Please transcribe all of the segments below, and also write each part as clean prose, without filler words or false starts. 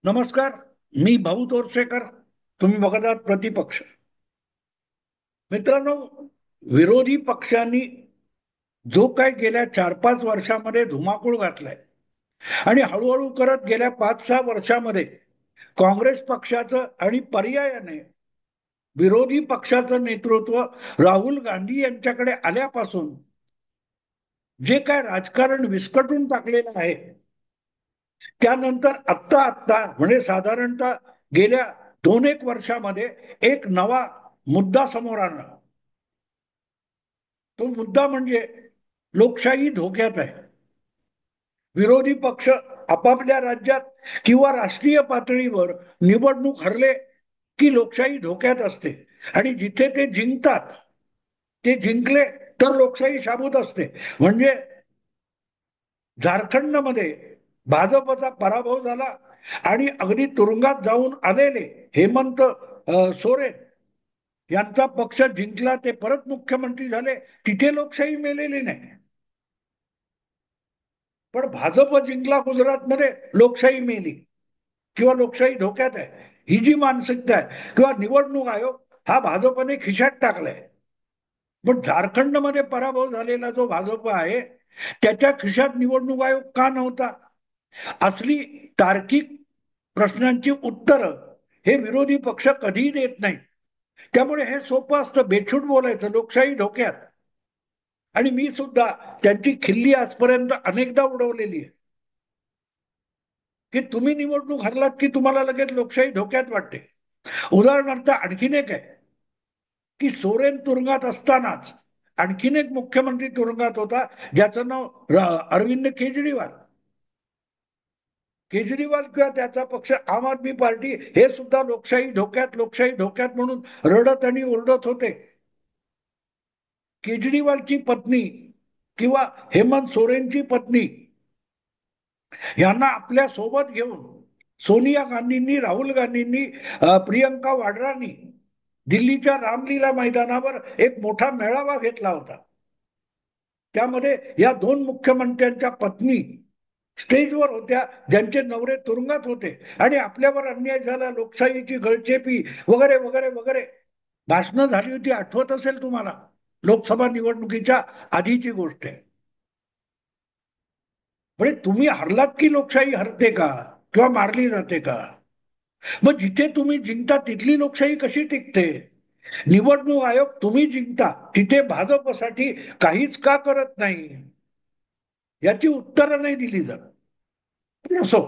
नमस्कार. मी भाऊ तोरसेकर. तुम्ही बघत आहात प्रतिपक्ष. मित्रांनो, विरोधी पक्षांनी जो काय गेल्या 4-5 वर्षामध्ये धुमाकूळ घातलाय आणि हळूहळू करत गेल्या 5-6 वर्षामध्ये काँग्रेस पक्षाचं आणि पर्यायाने विरोधी पक्षाचं नेतृत्व राहुल गांधी यांच्याकडे आल्यापासून जे काय राजकारण विस्कटून टाकलेलं आहे, त्यानंतर आत्ता आत्ता म्हणजे साधारणतः गेल्या 2-1 वर्षामध्ये एक नवा मुद्दा समोर आला. तो मुद्दा म्हणजे लोकशाही धोक्यात आहे. विरोधी पक्ष आपापल्या राज्यात किंवा राष्ट्रीय पातळीवर निवडणूक हरले की लोकशाही धोक्यात असते आणि जिथे ते जिंकतात, ते जिंकले तर लोकशाही शाबूत असते. म्हणजे झारखंडमध्ये भाजपचा पराभव झाला आणि अगदी तुरुंगात जाऊन आलेले हेमंत सोरेन यांचा पक्ष जिंकला, ते परत मुख्यमंत्री झाले. तिथे लोकशाही मेलेली नाही. पण भाजप जिंकला गुजरातमध्ये, लोकशाही मेली किंवा लोकशाही धोक्यात आहे. ही जी मानसिकता आहे किंवा निवडणूक आयोग हा भाजपने खिशात टाकलाय. पण झारखंडमध्ये पराभव झालेला जो भाजप आहे त्याच्या खिशात निवडणूक आयोग का नव्हता? असली तार्किक प्रश्नांची उत्तरं हे विरोधी पक्ष कधीही देत नाही. त्यामुळे हे सोपं असतं बेछूट बोलायचं, लोकशाही धोक्यात. आणि मी सुद्धा त्यांची खिल्ली आजपर्यंत अनेकदा उडवलेली आहे की तुम्ही निवडणूक हरलात की तुम्हाला लगेच लोकशाही धोक्यात वाटते. उदाहरणार्थ आणखीन एक आहे की सोरेन तुरुंगात असतानाच आणखीन एक मुख्यमंत्री तुरुंगात होता ज्याचं नाव अरविंद केजरीवाल. केजरीवाल किंवा त्याचा पक्ष आम आदमी पार्टी हे सुद्धा लोकशाही धोक्यात, लोकशाही धोक्यात म्हणून रडत आणि ओरडत होते. केजरीवालची पत्नी किंवा हेमंत सोरेनची पत्नी यांना आपल्या सोबत घेऊन सोनिया गांधींनी, राहुल गांधींनी, प्रियंका वाड्रांनी दिल्लीच्या रामलीला मैदानावर एक मोठा मेळावा घेतला होता. त्यामध्ये या दोन मुख्यमंत्र्यांच्या पत्नी स्टेजवर होत्या, ज्यांचे नवरे तुरुंगात होते आणि आपल्यावर अन्याय झाला, लोकशाहीची गळचेपी वगैरे वगैरे वगैरे भाषणं झाली होती. आठवत असेल तुम्हाला, लोकसभा निवडणुकीच्या आधीची गोष्ट आहे. म्हणजे तुम्ही हरलात की लोकशाही हरते का किंवा मारली जाते का? मग जिथे तुम्ही जिंकता तिथली लोकशाही कशी टिकते? निवडणूक आयोग तुम्ही जिंकता तिथे भाजपसाठी काहीच का करत नाही, याची उत्तरं नाही दिली जात. पण असो,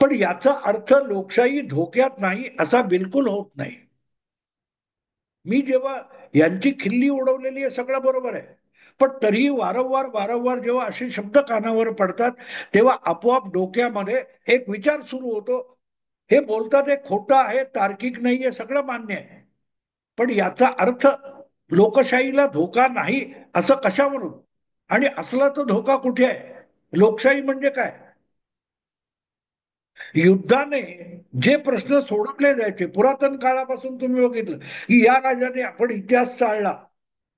पण याचा अर्थ लोकशाही धोक्यात नाही असा बिलकुल होत नाही. मी जेव्हा यांची खिल्ली उडवलेली आहे सगळं बरोबर आहे, पण तरीही वारंवार वारंवार जेव्हा असे शब्द कानावर पडतात तेव्हा आपोआप डोक्यामध्ये एक विचार सुरू होतो. हे बोलतात हे खोटं आहे, तार्किक नाहीये, सगळं मान्य आहे, पण याचा अर्थ लोकशाहीला धोका नाही असं कशावरून? आणि असला तो धोका कुठे आहे? लोकशाही म्हणजे काय? युद्धाने जे प्रश्न सोडवले जायचे पुरातन काळापासून तुम्ही बघितलं की या राजाने आपण इतिहास चाळला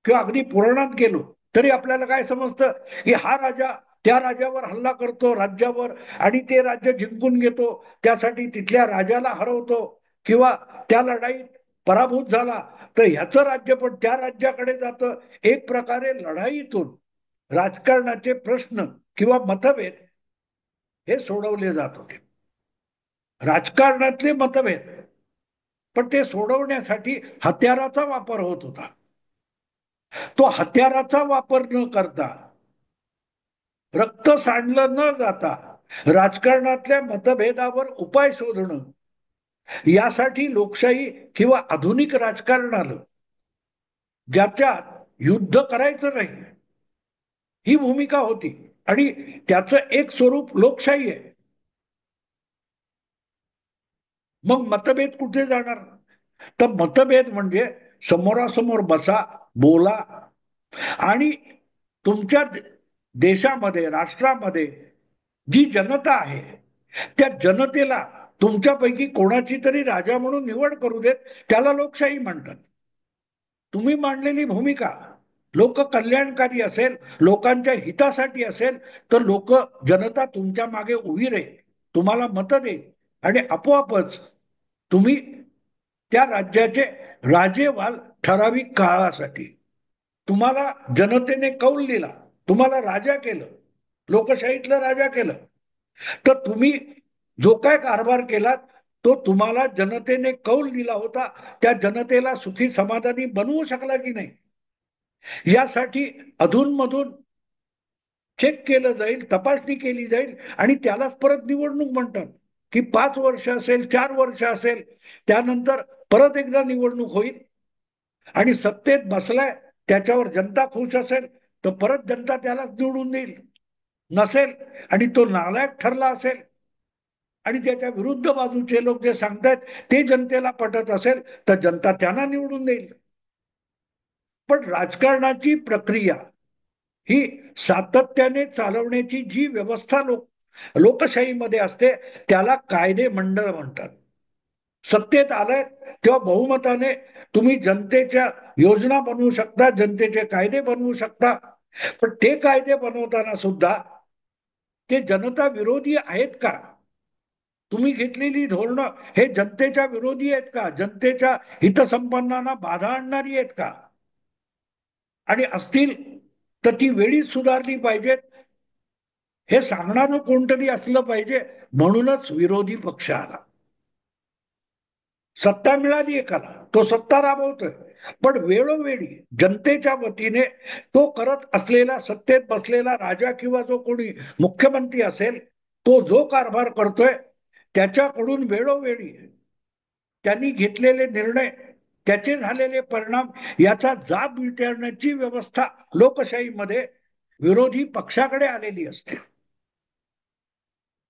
किंवा अगदी पुराणात गेलो तरी आपल्याला काय समजतं की हा राजा त्या राजावर हल्ला करतो राज्यावर आणि ते राज्य जिंकून घेतो, त्यासाठी तिथल्या राजाला हरवतो किंवा त्या लढाईत पराभूत झाला तर ह्याचं राज्य पण त्या राज्याकडे जातं. एक प्रकारे लढाईतून राजकारणाचे प्रश्न किंवा मतभेद हे सोडवले जात होते. राजकारणातले मतभेद, पण ते सोडवण्यासाठी हत्याराचा वापर होत होता. तो हत्याराचा वापर न करता, रक्त सांडलं न जाता राजकारणातल्या मतभेदावर उपाय शोधणं, यासाठी लोकशाही किंवा आधुनिक राजकारण आलं ज्याच्यात युद्ध करायचं नाही, ही भूमिका होती. आणि त्याचं एक स्वरूप लोकशाही आहे. मग मतभेद कुठे जाणार? तर मतभेद म्हणजे समोरासमोर बसा, बोला आणि तुमच्या देशामध्ये, राष्ट्रामध्ये जी जनता आहे त्या जनतेला तुमच्यापैकी कोणाची तरी राजा म्हणून निवड करू देत, त्याला लोकशाही म्हणतात. तुम्ही मांडलेली भूमिका लोक कल्याणकारी असेल, लोकांच्या हितासाठी असेल, तर लोक, जनता तुमच्या मागे उभी राहील, तुम्हाला मतं देईल. आणि आपोआपच तुम्ही त्या राज्याचे राजे व्हाल ठराविक काळासाठी. तुम्हाला जनतेने कौल दिला, तुम्हाला राजा केलं, लोकशाहीतलं राजा केलं, तर तुम्ही जो काय कारभार केलात तो तुम्हाला जनतेने कौल दिला होता, त्या जनतेला सुखी समाधानी बनवू शकला की नाही, यासाठी अधूनमधून चेक केलं जाईल, तपासणी केली जाईल आणि त्यालाच परत निवडणूक म्हणतात. की 5 वर्ष असेल, 4 वर्ष असेल, त्यानंतर परत एकदा निवडणूक होईल आणि सत्तेत बसलाय त्याच्यावर जनता खुश असेल तर परत जनता त्यालाच निवडून देईल. नसेल आणि तो नालायक ठरला असेल आणि त्याच्या विरुद्ध बाजूचे लोक जे सांगतायत ते जनतेला पटत असेल तर जनता त्यांना निवडून देईल. पण राजकारणाची प्रक्रिया ही सातत्याने चालवण्याची जी व्यवस्था लोकशाहीमध्ये असते त्याला कायदे मंडळ म्हणतात. सत्तेत आलाय तेव्हा बहुमताने तुम्ही जनतेच्या योजना बनवू शकता, जनतेचे कायदे बनवू शकता, पण ते कायदे बनवताना सुद्धा ते जनता विरोधी आहेत का? तुम्ही घेतलेली धोरणं हे जनतेच्या विरोधी आहेत का? जनतेच्या हितसंपन्नांना बाधा आणणारी आहेत का? आणि असतील तर ती वेळीच सुधारली पाहिजेत हे सांगणारं कोणतरी असलं पाहिजे. म्हणूनच विरोधी पक्ष आला. सत्ता मिळाली एकाला, तो सत्ता राबवतोय, पण वेळोवेळी जनतेच्या वतीने तो करत असलेला सत्तेत बसलेला राजा किंवा जो कोणी मुख्यमंत्री असेल तो जो कारभार करतोय त्याच्याकडून वेळोवेळी त्यांनी घेतलेले निर्णय, त्याचे झालेले परिणाम याचा जाब विचारण्याची व्यवस्था लोकशाहीमध्ये विरोधी पक्षाकडे आलेली असते.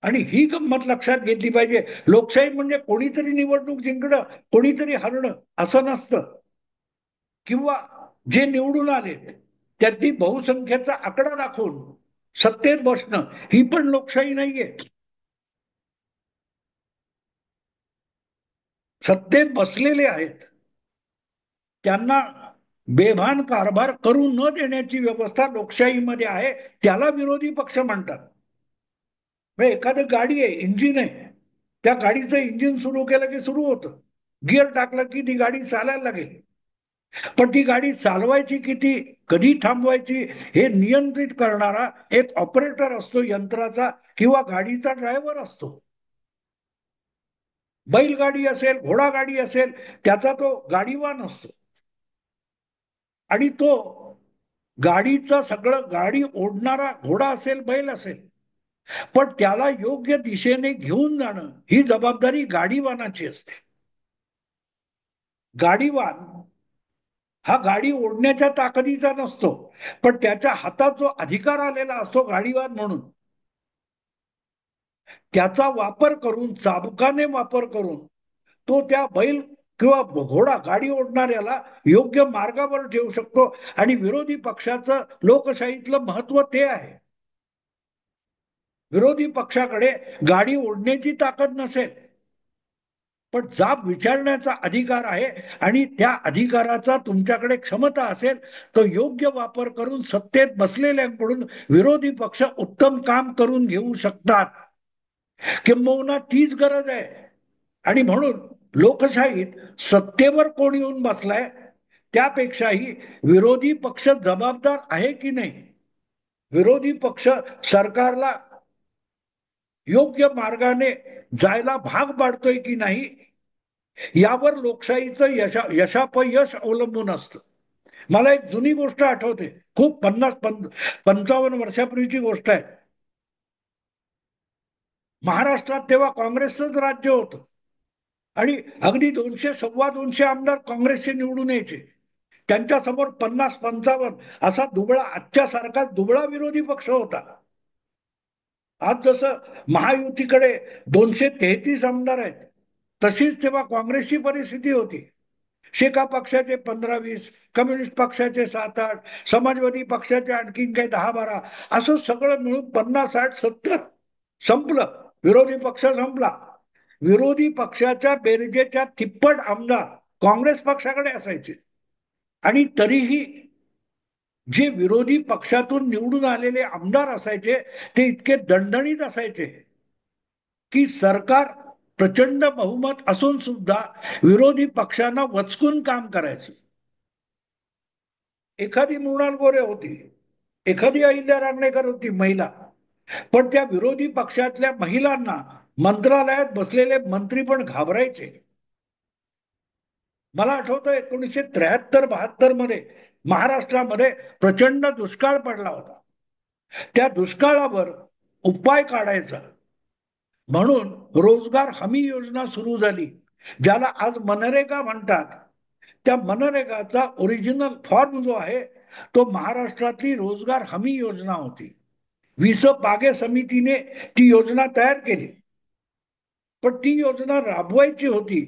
आणि ही गंमत लक्षात घेतली पाहिजे. लोकशाही म्हणजे कोणीतरी निवडणूक जिंकणं, कोणीतरी हरणं असं नसतं. किंवा जे निवडून आले त्यांनी बहुसंख्येचा आकडा दाखवून सत्तेत बसणं ही पण लोकशाही नाहीये. सत्तेत बसलेले आहेत त्यांना बेभान कारभार करू न देण्याची व्यवस्था लोकशाहीमध्ये आहे, त्याला विरोधी पक्ष म्हणतात. म्हणजे एखादी गाडी आहे, इंजिन आहे, त्या गाडीचं इंजिन सुरू केलं की सुरू होतं, गिअर टाकलं की ती गाडी चालायला लागेल. पण ती गाडी चालवायची किती, कधी थांबवायची हे नियंत्रित करणारा एक ऑपरेटर असतो यंत्राचा किंवा गाडीचा ड्रायव्हर असतो. बैलगाडी असेल, घोडागाडी असेल, त्याचा तो गाडीवान असतो आणि तो गाडीचं सगळं, गाडी ओढणारा घोडा असेल, बैल असेल, पण त्याला योग्य दिशेने घेऊन जाणं ही जबाबदारी गाडीवानाची असते. गाडीवान हा गाडी ओढण्याच्या ताकदीचा नसतो, पण त्याच्या हातात जो अधिकार आलेला असतो गाडीवान म्हणून, त्याचा वापर करून, चाबकाने वापर करून तो त्या बैल किंवा घोडा गाडी ओढणाऱ्याला योग्य मार्गावर ठेवू शकतो. आणि विरोधी पक्षाचं लोकशाहीतलं महत्व ते आहे. विरोधी पक्षाकडे गाडी ओढण्याची ताकद नसेल पण जाब विचारण्याचा अधिकार आहे आणि त्या अधिकाराचा तुमच्याकडे क्षमता असेल तो योग्य वापर करून सत्तेत बसलेल्यांकडून विरोधी पक्ष उत्तम काम करून घेऊ शकतात. किंबहुना तीच गरज आहे. आणि म्हणून लोकशाहीत सत्तेवर कोण येऊन बसलाय त्यापेक्षाही विरोधी पक्ष जबाबदार आहे की नाही, विरोधी पक्ष सरकारला योग्य मार्गाने जायला भाग पाडतोय की नाही यावर लोकशाहीचं यशापयश अवलंबून असतं. मला एक जुनी गोष्ट आठवते, खूप 50-55 वर्षापूर्वीची गोष्ट आहे. महाराष्ट्रात तेव्हा काँग्रेसचंच राज्य होतं आणि अगदी 200-225 आमदार काँग्रेसचे निवडून यायचे. त्यांच्या समोर 50-55 असा दुबळा, आजच्या सारखा दुबळा विरोधी पक्ष होता. आज जसं महायुतीकडे 233 आमदार आहेत तशीच तेव्हा काँग्रेसची परिस्थिती होती. शेका पक्षाचे 15-20, कम्युनिस्ट पक्षाचे 7-8, समाजवादी पक्षाचे आणखीन काही 10-12, असं सगळं मिळून 50-60-70 संपलं. विरोधी पक्ष संपला. विरोधी पक्षाच्या बेरजेच्या तिप्पट आमदार काँग्रेस पक्षाकडे असायचे आणि तरीही जे विरोधी पक्षातून निवडून आलेले आमदार असायचे ते इतके दणदणीत असायचे की सरकार प्रचंड बहुमत असून सुद्धा विरोधी पक्षांना वचकून काम करायचं. एखादी मृणाल गोरे होती, एखादी अहिल्या रांगणेकर होती महिला, पण त्या विरोधी पक्षातल्या महिलांना मंत्रालयात बसलेले मंत्री पण घाबरायचे. मला आठवतं 1973-72 मध्ये महाराष्ट्रामध्ये प्रचंड दुष्काळ पडला होता. त्या दुष्काळावर उपाय काढायचा म्हणून रोजगार हमी योजना सुरू झाली, ज्याला आज मनरेगा म्हणतात. त्या मनरेगाचा ओरिजिनल फॉर्म जो आहे तो महाराष्ट्रातली रोजगार हमी योजना होती. विस बागे समितीने ती योजना तयार केली, पण ती योजना राबवायची होती.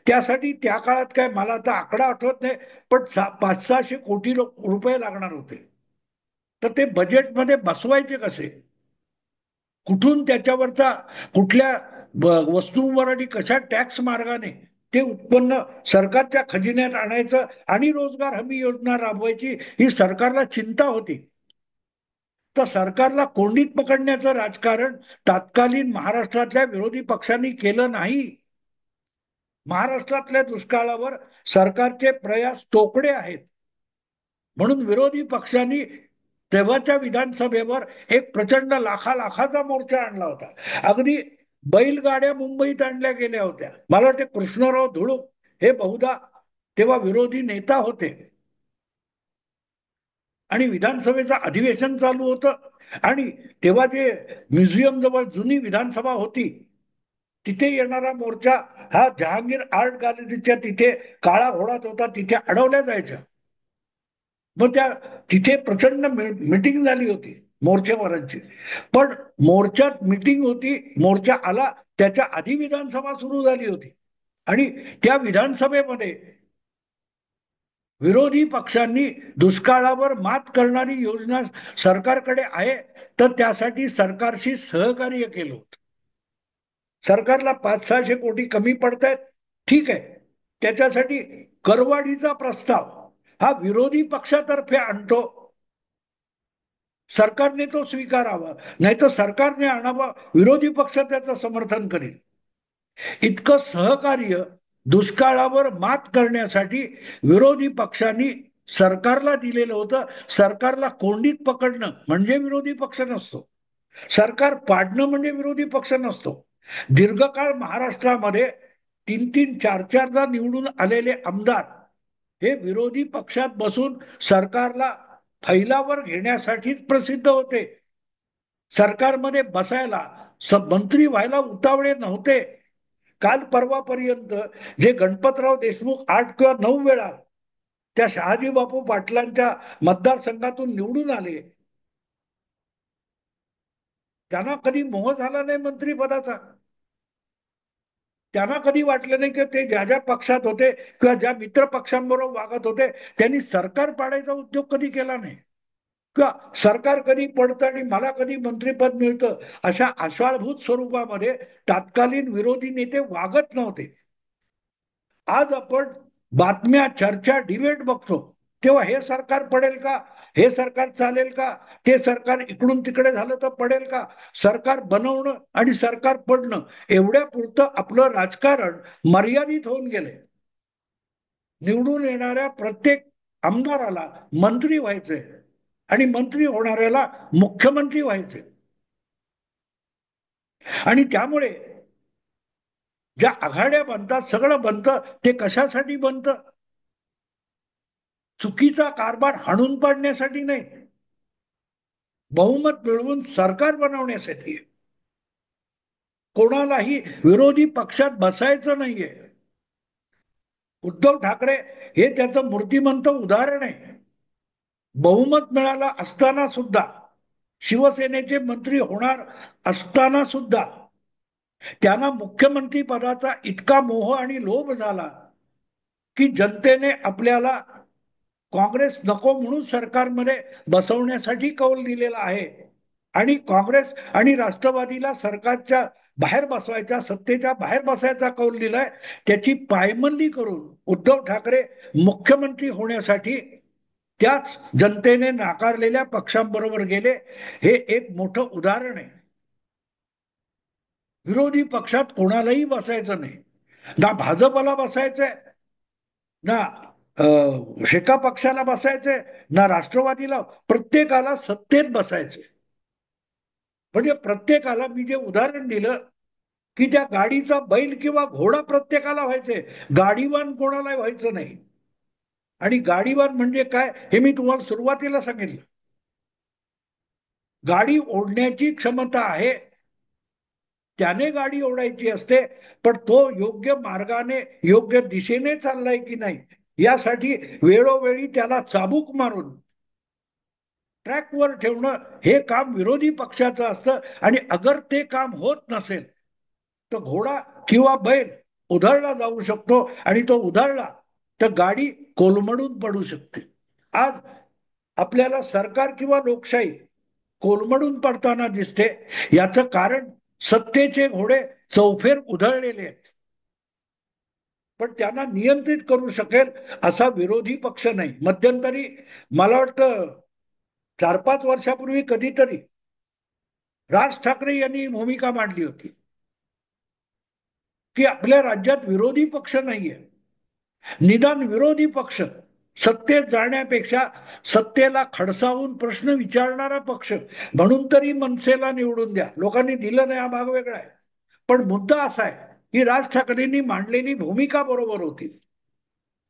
त्यासाठी त्या काळात काय, मला आता आकडा आठवत नाही, पण 500-600 कोटी रुपये लागणार होते. तर ते बजेटमध्ये बसवायचे कसे, कुठून त्याच्यावरचा कुठल्या वस्तूंवर आणि कशा टॅक्स मार्गाने ते उत्पन्न सरकारच्या खजिन्यात आणायचं आणि रोजगार हमी योजना राबवायची, ही सरकारला चिंता होती. तर सरकारला कोंडीत पकडण्याचं राजकारण तात्कालीन महाराष्ट्रातल्या विरोधी पक्षांनी केलं नाही. महाराष्ट्रातल्या दुष्काळावर सरकारचे प्रयास तोकडे आहेत, म्हणून विरोधी पक्षांनी तेव्हाच्या विधानसभेवर एक प्रचंड लाखाचा मोर्चा आणला होता. अगदी बैलगाड्या मुंबईत आणल्या गेल्या होत्या. मला वाटते कृष्णराव धुळुक हे बहुधा तेव्हा विरोधी नेता होते, आणि विधानसभेचं अधिवेशन चालू होतं, आणि तेव्हा जे म्युझियम जवळ जुनी विधानसभा होती तिथे येणारा मोर्चा हा जहांगीर आर्ट गॅलरीच्या तिथे काळा घोडात होता, तिथे अडवल्या जायच्या. मग त्या तिथे प्रचंड मिटिंग झाली होती मोर्चेवारांची. पण मोर्चात मिटिंग होती, मोर्चा आला त्याच्या आधी विधानसभा सुरू झाली होती, आणि त्या विधानसभेमध्ये विरोधी पक्षांनी दुष्काळावर मात करणारी योजना सरकारकडे आहे, तर त्यासाठी सरकारशी सहकार्य केलं होतं. सरकारला 500-600 कोटी कमी पडतायत, ठीक आहे, त्याच्यासाठी करवाढीचा प्रस्ताव हा विरोधी पक्षातर्फे आणतो, सरकारने तो स्वीकारावा, नाही तर सरकारने आणावा, विरोधी पक्ष त्याचं समर्थन करेल. इतकं सहकार्य दुष्काळावर मात करण्यासाठी विरोधी पक्षांनी सरकारला दिलेलं होतं. सरकारला कोंडीत पकडणं म्हणजे विरोधी पक्ष नसतो, सरकार पाडणं म्हणजे विरोधी पक्ष नसतो. दीर्घकाळ महाराष्ट्रामध्ये 3-3, 4-4दा निवडून आलेले आमदार हे विरोधी पक्षात बसून सरकारला फैलावर घेण्यासाठीच प्रसिद्ध होते. सरकारमध्ये बसायला, मंत्री व्हायला उतावळे नव्हते. काल परवापर्यंत जे गणपतराव देशमुख 8 किंवा 9 वेळा त्या शहाजी बापू पाटलांच्या मतदारसंघातून निवडून आले, त्यांना कधी मोह झाला नाही मंत्रीपदाचा. त्यांना कधी वाटलं नाही की ते ज्या ज्या पक्षात होते किंवा ज्या मित्र पक्षांबरोबर वागत होते त्यांनी सरकार पाडायचा उद्योग कधी केला नाही, किंवा सरकार कधी पडतं आणि मला कधी मंत्रीपद मिळतं अशा आशाळभूत स्वरूपामध्ये तत्कालीन विरोधी नेते वागत नव्हते. आज आपण बातम्या, चर्चा, डिबेट बघतो, तेव्हा हे सरकार पडेल का, हे सरकार चालेल का, ते सरकार इकडून तिकडे झालं तर पडेल का, सरकार बनवणं आणि सरकार पडणं एवढ्या पुरतं आपलं राजकारण मर्यादित होऊन गेले. निवडून येणाऱ्या प्रत्येक आमदाराला मंत्री व्हायचे आणि मंत्री होणाऱ्याला मुख्यमंत्री व्हायचे, आणि त्यामुळे ज्या आघाड्या बनतात, सगळं बनतं, ते कशासाठी बनतं, चुकीचा कारभार हाणून पाडण्यासाठी नाही, बहुमत मिळवून सरकार बनवण्यासाठी. कोणालाही विरोधी पक्षात बसायचं नाहीये. उद्धव ठाकरे हे त्याचं मूर्तिमंत उदाहरण आहे. बहुमत मिळालं असताना सुद्धा, शिवसेनेचे मंत्री होणार असताना सुद्धा त्यांना मुख्यमंत्री पदाचा इतका मोह आणि लोभ झाला की जनतेने आपल्याला काँग्रेस नको म्हणून सरकारमध्ये बसवण्यासाठी कौल दिलेला आहे, आणि काँग्रेस आणि राष्ट्रवादीला सरकारच्या बाहेर बसवायच्या, सत्तेच्या बाहेर बसायचा कौल दिलाय. त्याची पायमल्ली करून उद्धव ठाकरे मुख्यमंत्री होण्यासाठी त्याच जनतेने नाकारलेल्या पक्षांबरोबर गेले. हे एक मोठं उदाहरण आहे. विरोधी पक्षात कोणालाही बसायचं नाही, ना भाजपला बसायचंय, ना शेका पक्षाला बसायचंय, ना राष्ट्रवादीला. प्रत्येकाला सत्तेत बसायचंय. म्हणजे प्रत्येकाला, मी जे उदाहरण दिलं की त्या गाडीचा बैल किंवा घोडा प्रत्येकाला व्हायचंय, गाडीवान कोणाला व्हायचं नाही. आणि गाडीवान म्हणजे काय हे मी तुम्हाला सुरुवातीला सांगितलं. गाडी ओढण्याची क्षमता आहे, त्याने गाडी ओढायची असते, पण तो योग्य मार्गाने योग्य दिशेने चाललाय की नाही यासाठी वेळोवेळी त्याला चाबूक मारून ट्रॅकवर ठेवणं हे काम विरोधी पक्षाचं असतं. आणि अगर ते काम होत नसेल तर घोडा किंवा बैल उधळला जाऊ शकतो, आणि तो उधळला तर गाडी कोलमडून पडू शकते. आज आपल्याला सरकार किंवा लोकशाही कोलमडून पडताना दिसते. याचं कारण सत्तेचे घोडे चौफेर उधळलेले आहेत, पण त्यांना नियंत्रित करू शकेल असा विरोधी पक्ष नाही. मध्यंतरी मला वाटतं 4-5 वर्षापूर्वी कधीतरी राज ठाकरे यांनी भूमिका मांडली होती की आपल्या राज्यात विरोधी पक्ष नाहीये, निदान विरोधी पक्ष सत्तेत जाण्यापेक्षा सत्तेला खडसावून प्रश्न विचारणारा पक्ष म्हणून तरी मनसेला निवडून द्या. लोकांनी दिलं नाही हा भाग वेगळा आहे, पण मुद्दा असा आहे की राज ठाकरेंनी मांडलेली भूमिका बरोबर होती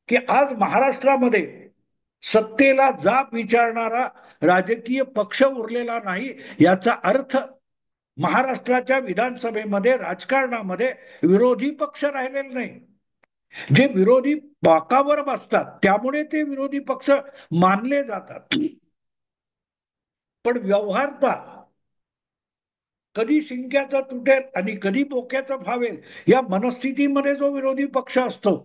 की आज महाराष्ट्रामध्ये सत्तेला जाब विचारणारा राजकीय पक्ष उरलेला नाही. याचा अर्थ महाराष्ट्राच्या विधानसभेमध्ये राजकारणामध्ये विरोधी पक्ष राहिलेले नाही. जे विरोधी बाकावर बसतात त्यामुळे ते विरोधी पक्ष मानले जातात. पण व्यवहारता कधी शिंक्याचा तुटेल आणि कधी बोक्याचा फावेल या मनस्थितीमध्ये जो विरोधी पक्ष असतो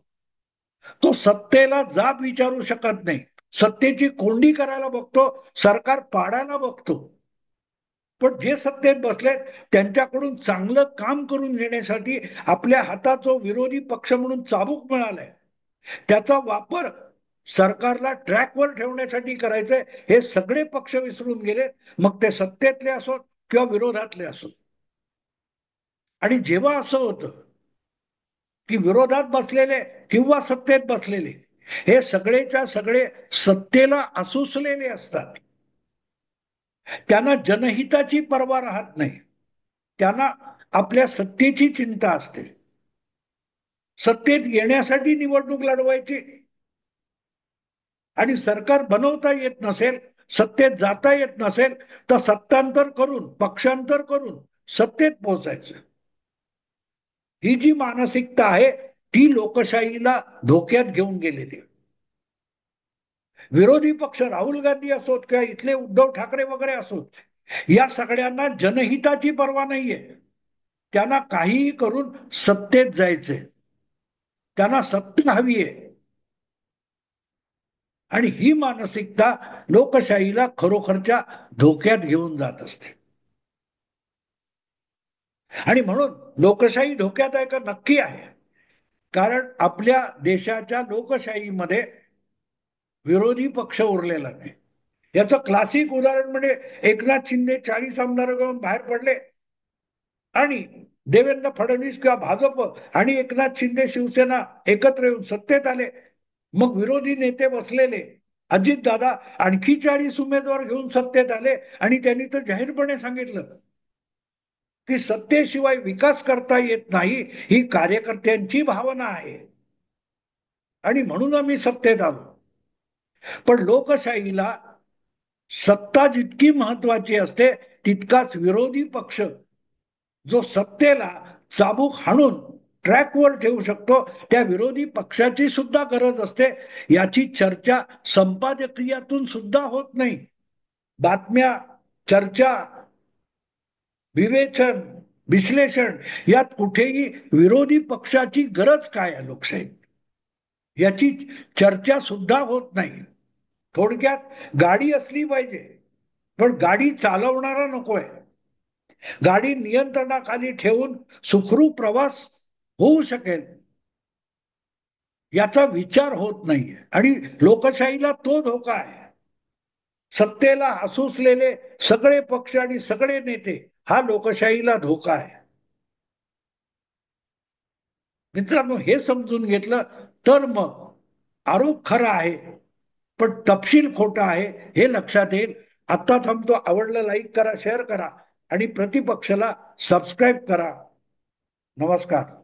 तो सत्तेला जाब विचारू शकत नाही, सत्तेची कोंडी करायला बघतो, सरकार पाडायला बघतो. पण जे सत्तेत बसलेत त्यांच्याकडून चांगलं काम करून घेण्यासाठी आपल्या हातात जो विरोधी पक्ष म्हणून चाबूक मिळालाय त्याचा वापर सरकारला ट्रॅकवर ठेवण्यासाठी करायचंय हे सगळे पक्ष विसरून गेले, मग ते सत्तेतले असोत किंवा विरोधातले असोत. आणि जेव्हा असं होतं की विरोधात बसलेले किंवा सत्तेत बसलेले हे सगळेच्या सगळे सत्तेला असुसलेले असतात, त्यांना जनहिताची पर्वा राहत नाही, त्यांना आपल्या सत्तेची चिंता असते. सत्तेत येण्यासाठी निवडणूक लढवायची, आणि सरकार बनवता येत नसेल, सत्तेत जाता येत नसेल तर सत्तांतर करून पक्षांतर करून सत्तेत पोहोचायचं. ही जी मानसिकता आहे ती लोकशाहीला धोक्यात घेऊन गेलेली. विरोधी पक्ष राहुल गांधी असोत किंवा इथले उद्धव ठाकरे वगैरे असोत, या सगळ्यांना जनहिताची पर्वा नाहीये. त्यांना काहीही करून सत्तेत जायचंय, त्यांना सत्ता हवी आहे. आणि ही मानसिकता लोकशाहीला खरोखरच्या धोक्यात घेऊन जात असते. आणि म्हणून लोकशाही धोक्यात आहे का? नक्की आहे. कारण आपल्या देशाच्या लोकशाहीमध्ये विरोधी पक्ष उरलेला नाही. याचं क्लासिक उदाहरण म्हणजे एकनाथ शिंदे 40 आमदार घेऊन बाहेर पडले आणि देवेंद्र फडणवीस किंवा भाजप आणि एकनाथ शिंदे शिवसेना एकत्र येऊन सत्तेत आले. मग विरोधी नेते बसलेले अजित दादा आणखी 40 उमेदवार घेऊन सत्तेत आले आणि त्यांनी तर जाहीरपणे सांगितलं की सत्तेशिवाय विकास करता येत नाही, ही कार्यकर्त्यांची भावना आहे आणि म्हणून आम्ही सत्तेत आलो. पण लोकशाहीला सत्ता जितकी महत्वाची असते तितकाच विरोधी पक्ष जो सत्तेला चाबूक हाणून ट्रॅकवर ठेवू शकतो त्या विरोधी पक्षाची सुद्धा गरज असते. याची चर्चा संपादकीयातून सुद्धा होत नाही. बातम्या, चर्चा, विवेचन, विश्लेषण यात कुठेही विरोधी पक्षाची गरज काय आहे लोकशाहीत याची चर्चा सुद्धा होत नाही. थोडक्यात गाडी असली पाहिजे, पण गाडी चालवणारा नकोय. गाडी नियंत्रणाखाली ठेवून सुखरूप प्रवास होऊ शकेल याचा विचार होत नाहीये. आणि लोकशाहीला तो धोका आहे. सत्तेला असुसलेले सगळे पक्ष आणि सगळे नेते हा लोकशाहीला धोका आहे. मित्रांनो, हे समजून घेतलं तर मग आरोप खरा आहे पण तपशील खोटा आहे हे लक्षात येईल. आता थांबतो. आवडलं लाईक करा, शेअर करा आणि प्रतिपक्षाला सबस्क्राईब करा. नमस्कार.